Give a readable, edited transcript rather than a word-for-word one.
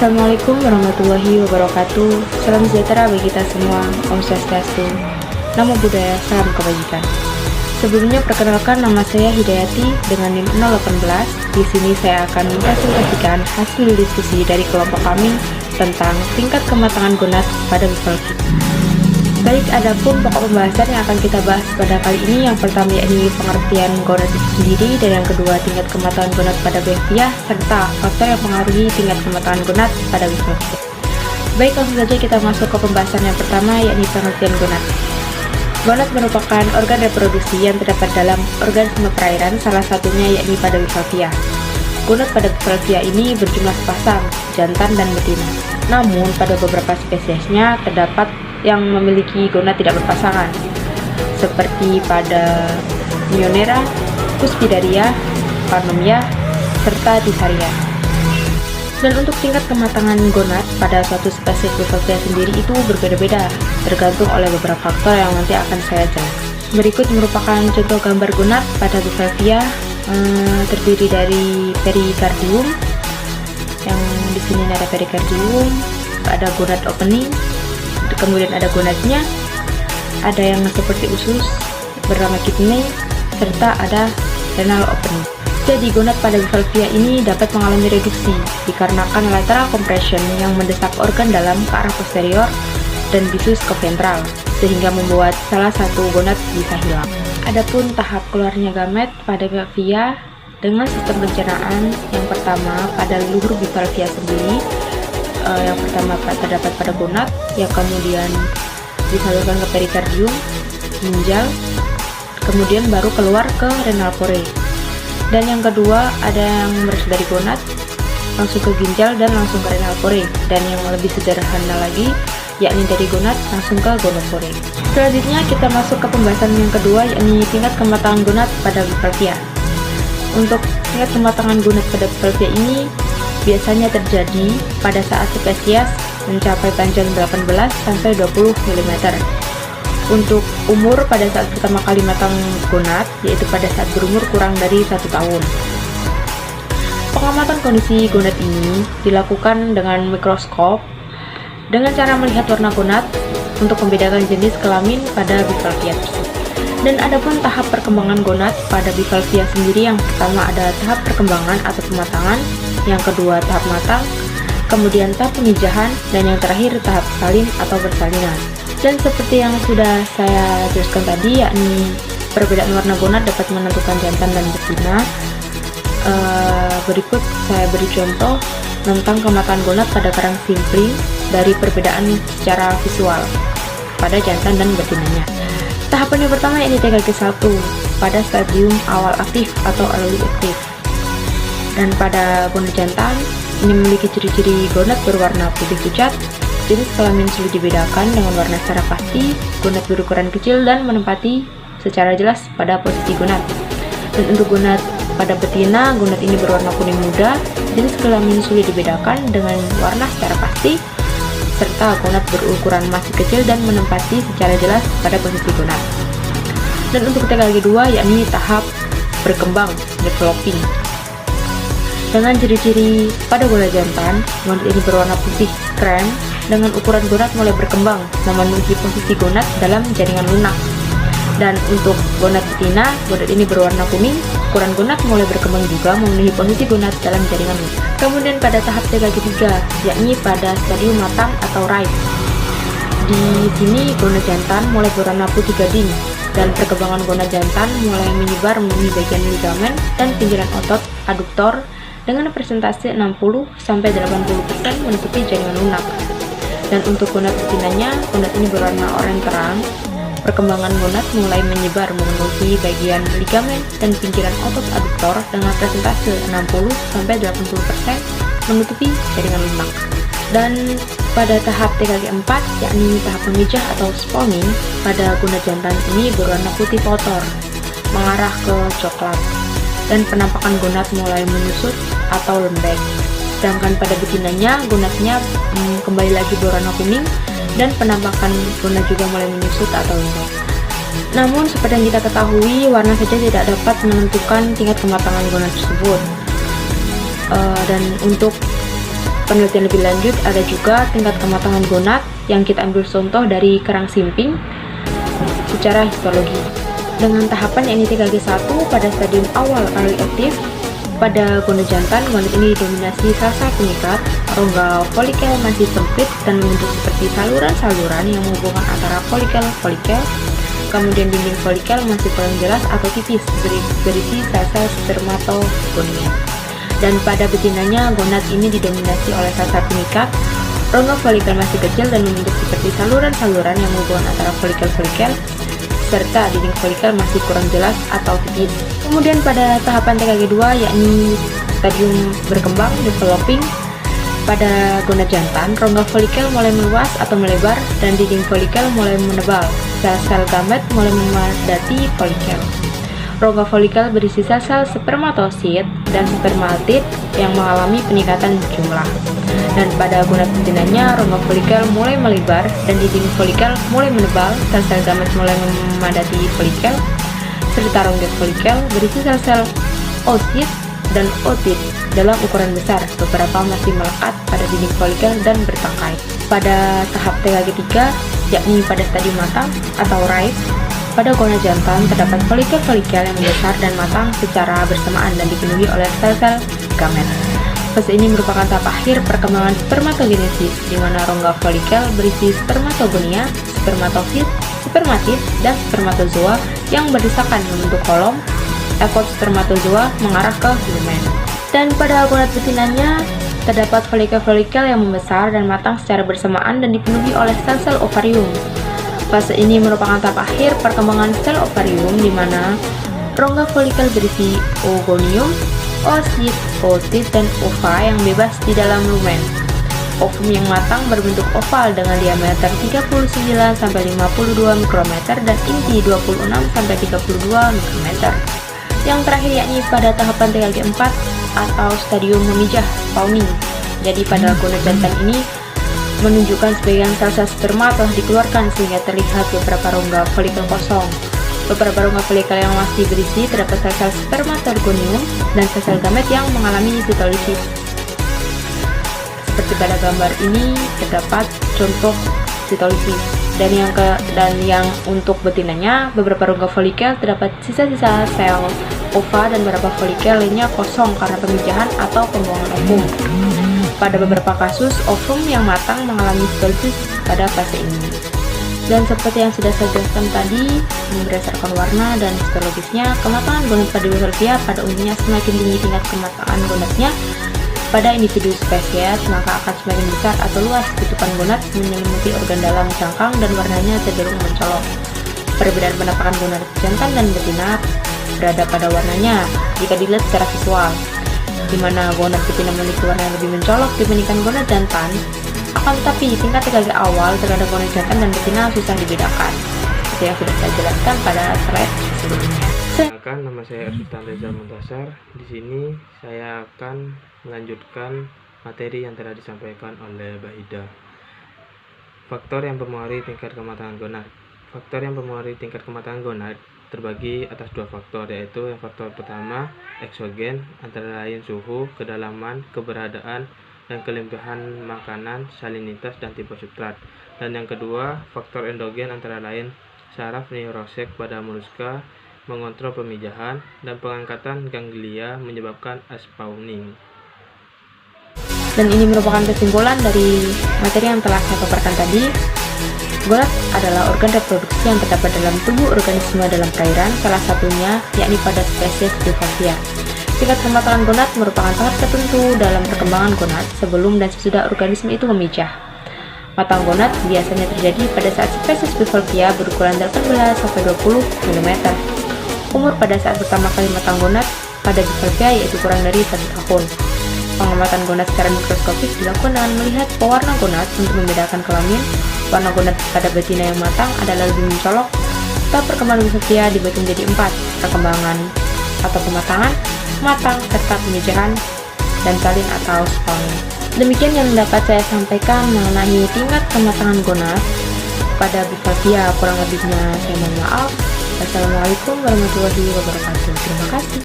Assalamualaikum warahmatullahi wabarakatuh. Salam sejahtera bagi kita semua. Om Swastiastu. Namo Buddhaya, salam kebajikan. Sebelumnya perkenalkan, nama saya Hidayati dengan NIM 018. Di sini saya akan mempresentasikan hasil diskusi dari kelompok kami tentang tingkat kematangan gonad pada bivalvi. Baik, adapun pokok pembahasan yang akan kita bahas pada kali ini, yang pertama yakni pengertian gonad itu sendiri, dan yang kedua tingkat kematangan gonad pada Beviah, serta faktor yang mempengaruhi tingkat kematangan gonad pada bivalvi. Baik, langsung saja kita masuk ke pembahasan yang pertama, yakni pengertian gonad. Gonad merupakan organ reproduksi yang terdapat dalam organisme perairan, salah satunya yakni pada bivalvia. Gonad pada bivalvia ini berjumlah sepasang, jantan dan betina. Namun pada beberapa spesiesnya terdapat yang memiliki gonad tidak berpasangan, seperti pada Mionera, Cuspidaria, Panomia, serta Tisaria. Dan untuk tingkat kematangan gonad pada suatu spesies bivalvia sendiri itu berbeda-beda, tergantung oleh beberapa faktor yang nanti akan saya jelaskan. Berikut merupakan contoh gambar gonad pada bivalvia, terdiri dari perikardium, yang di sini ada perikardium, ada gonad opening, kemudian ada gonadnya, ada yang seperti usus bernama kidney, serta ada renal opening. Jadi gonad pada bivalvia ini dapat mengalami reduksi dikarenakan lateral compression yang mendesak organ dalam ke arah posterior dan bisus ke ventral, sehingga membuat salah satu gonad bisa hilang. Adapun tahap keluarnya gamet pada bivalvia dengan sistem pencernaan, yang pertama pada leluhur bivalvia sendiri, yang pertama terdapat pada gonad, yang kemudian disalurkan ke perikardium, ginjal, kemudian baru keluar ke renal pore. Dan yang kedua ada yang berasal dari gonad langsung ke ginjal dan langsung ke renal pore, dan yang lebih sederhana lagi yakni dari gonad langsung ke gonopore. Selanjutnya kita masuk ke pembahasan yang kedua, yakni tingkat kematangan gonad pada bivalvia. Untuk tingkat kematangan gonad pada bivalvia ini biasanya terjadi pada saat spesies mencapai panjang 18 sampai 20 mm. Untuk umur pada saat pertama kali matang gonad, yaitu pada saat berumur kurang dari 1 tahun. Pengamatan kondisi gonad ini dilakukan dengan mikroskop dengan cara melihat warna gonad untuk membedakan jenis kelamin pada bivalvia tersebut. Dan adapun tahap perkembangan gonad pada bivalvia sendiri, yang pertama ada tahap perkembangan atau pematangan, yang kedua tahap matang, kemudian tahap pemijahan, dan yang terakhir tahap salin atau bersalinan. Dan seperti yang sudah saya jelaskan tadi, yakni perbedaan warna gonad dapat menentukan jantan dan betina. Berikut saya beri contoh tentang kematangan gonad pada kerang simpling dari perbedaan secara visual pada jantan dan betinanya. Tahapan yang pertama yakni TKG1 pada stadium awal aktif atau early active. Dan pada gonad jantan ini memiliki ciri-ciri gonad berwarna putih pucat, jenis kelamin sulit dibedakan dengan warna secara pasti, gonad berukuran kecil dan menempati secara jelas pada posisi gonad. Dan untuk gonad pada betina, gonad ini berwarna kuning muda, jenis kelamin sulit dibedakan dengan warna secara pasti, serta gonad berukuran masih kecil dan menempati secara jelas pada posisi gonad. Dan untuk TKG2 yakni tahap berkembang, developing. Dengan ciri-ciri pada gonad jantan, gonad ini berwarna putih krem dengan ukuran gonad mulai berkembang memenuhi posisi gonad dalam jaringan lunak. Dan untuk gonad betina, gonad ini berwarna kuning, ukuran gonad mulai berkembang juga memenuhi posisi gonad dalam jaringan lunak. Kemudian pada tahap TKG3 yakni pada stadium matang atau ripe. Di sini gonad jantan mulai berwarna putih gading, dan perkembangan gonad jantan mulai menyebar memenuhi bagian ligamen dan pinggiran otot aduktor dengan persentase 60-80% menutupi jaringan lunak. Dan untuk gonad betinanya, gonad ini berwarna oranye terang. Perkembangan gonad mulai menyebar memenuhi bagian ligamen dan pinggiran otot aduktor dengan persentase 60-80% menutupi jaringan lunak. Dan pada tahap TKG4 yakni tahap pemijah atau spawning, pada gonad jantan ini berwarna putih kotor mengarah ke coklat, dan penampakan gonad mulai menyusut atau lembek. Sedangkan pada betinanya, gonadnya kembali lagi berwarna kuning dan penampakan gonad juga mulai menyusut atau lembek. Namun seperti yang kita ketahui, warna saja tidak dapat menentukan tingkat kematangan gonad tersebut. Dan untuk penelitian lebih lanjut ada juga tingkat kematangan gonad yang kita ambil contoh dari kerang simping secara histologi. Dengan tahapan yakni 3G1 pada stadium awal early aktif, pada gonad jantan, gonad ini didominasi sel-sel pengikat, rongga folikel masih sempit dan membentuk seperti saluran-saluran yang menghubungkan antara folikel-folikel. Kemudian dinding folikel masih kurang jelas atau tipis, berisi sel-sel spermatogonia. Dan pada betinanya, gonad ini didominasi oleh sel-sel pengikat, rongga folikel masih kecil dan membentuk seperti saluran-saluran yang menghubungkan antara folikel-folikel, serta dinding folikel masih kurang jelas atau tipis. Kemudian pada tahapan TKG2 yakni stadium berkembang developing, pada gonad jantan, rongga folikel mulai meluas atau melebar dan dinding folikel mulai menebal. Sel-sel gamet mulai memadati folikel. Rongga folikel berisi sel-sel spermatosit dan spermatid yang mengalami peningkatan jumlah. Dan pada gonad betinanya, rongga folikel mulai melebar dan dinding folikel mulai menebal. Sel-sel gamet mulai memadati folikel, serta rongga folikel berisi sel-sel oosit dan otid dalam ukuran besar, beberapa masih melekat pada dinding folikel dan bertangkai. Pada tahap TKG3, yakni pada stadium matang atau ripe, pada gonad jantan terdapat folikel-folikel yang membesar dan matang secara bersamaan dan dipenuhi oleh sel-sel gamet. Fase ini merupakan tahap akhir perkembangan spermatogenesis, di mana rongga folikel berisi spermatogonia, spermatofit, spermatid, dan spermatozoa yang berdesakan membentuk kolom. Ekor spermatozoa mengarah ke lumen. Dan pada gonad betinanya terdapat folikel-folikel yang membesar dan matang secara bersamaan dan dipenuhi oleh sel-sel ovarium. Fase ini merupakan tahap akhir perkembangan sel ovarium, di mana rongga folikel berisi oogonium, oosit, otid, dan ova yang bebas di dalam lumen. Ovum yang matang berbentuk oval dengan diameter 39-52 mikrometer dan inti 26-32 mikrometer. Yang terakhir yakni pada tahapan TKG4 atau stadium memijah spawning. Jadi pada gonad jantan ini menunjukkan sebagian sel-sel sperma telah dikeluarkan sehingga terlihat beberapa rongga folikel kosong. Beberapa rongga folikel yang masih berisi terdapat sel-sel spermatogonium dan sel-sel gamet yang mengalami sitolisis. Seperti pada gambar ini terdapat contoh sitolisis. Dan yang untuk betinanya, beberapa rongga folikel terdapat sisa-sisa sel ova dan beberapa folikel lainnya kosong karena pemijahan atau pembuangan ovum. Pada beberapa kasus, ovum yang matang mengalami sitolisis pada fase ini. Dan seperti yang sudah saya jelaskan tadi, berdasarkan warna dan histologisnya, kematangan gonad pada Bivalvia pada umumnya semakin tinggi tingkat kematangan gonadnya pada individu spesies, maka akan semakin besar atau luas tutupan gonad menyelimuti organ dalam cangkang dan warnanya cenderung mencolok. Perbedaan penampakan gonad jantan dan betina berada pada warnanya jika dilihat secara visual, di mana gonad betina memiliki warna yang lebih mencolok dibandingkan gonad jantan. Akan tetapi tingkat TKG awal terhadap gonad jantan dan betina susah dibedakan, seperti yang sudah saya jelaskan pada slide sebelumnya. Nama saya Sultan Reza Muntasar. Di sini saya akan melanjutkan materi yang telah disampaikan oleh Bahida. Faktor yang mempengaruhi tingkat kematangan gonad. Faktor yang mempengaruhi tingkat kematangan gonad terbagi atas dua faktor, yaitu yang faktor pertama eksogen, antara lain suhu, kedalaman, keberadaan dan kelimpahan makanan, salinitas, dan tipe substrat. Dan yang kedua faktor endogen, antara lain saraf neurosek pada moluska, mengontrol pemijahan dan pengangkatan ganglia menyebabkan spawning. Dan ini merupakan kesimpulan dari materi yang telah saya paparkan tadi. Gonad adalah organ reproduksi yang terdapat dalam tubuh organisme dalam perairan, salah satunya yakni pada spesies Bivalvia. Tingkat kematangan gonad merupakan tahap tertentu dalam perkembangan gonad sebelum dan sesudah organisme itu memijah. Matang gonad biasanya terjadi pada saat spesies Bivalvia berukuran 18-20 mm. Umur pada saat pertama kali matang gonad pada Bivalvia yaitu kurang dari 1 tahun. Pengamatan gonad secara mikroskopik dilakukan dengan melihat pewarna gonad untuk membedakan kelamin. Warna gonad pada betina yang matang adalah lebih mencolok. Tahap perkembangan Bivalvia dibagi menjadi 4: perkembangan atau pematangan, matang, serta pemijahan, dan salin atau spawning. Demikian yang dapat saya sampaikan mengenai tingkat kematangan gonad pada Bivalvia. Kurang lebihnya saya mohon maaf. Wassalamualaikum warahmatullahi wabarakatuh. Terima kasih.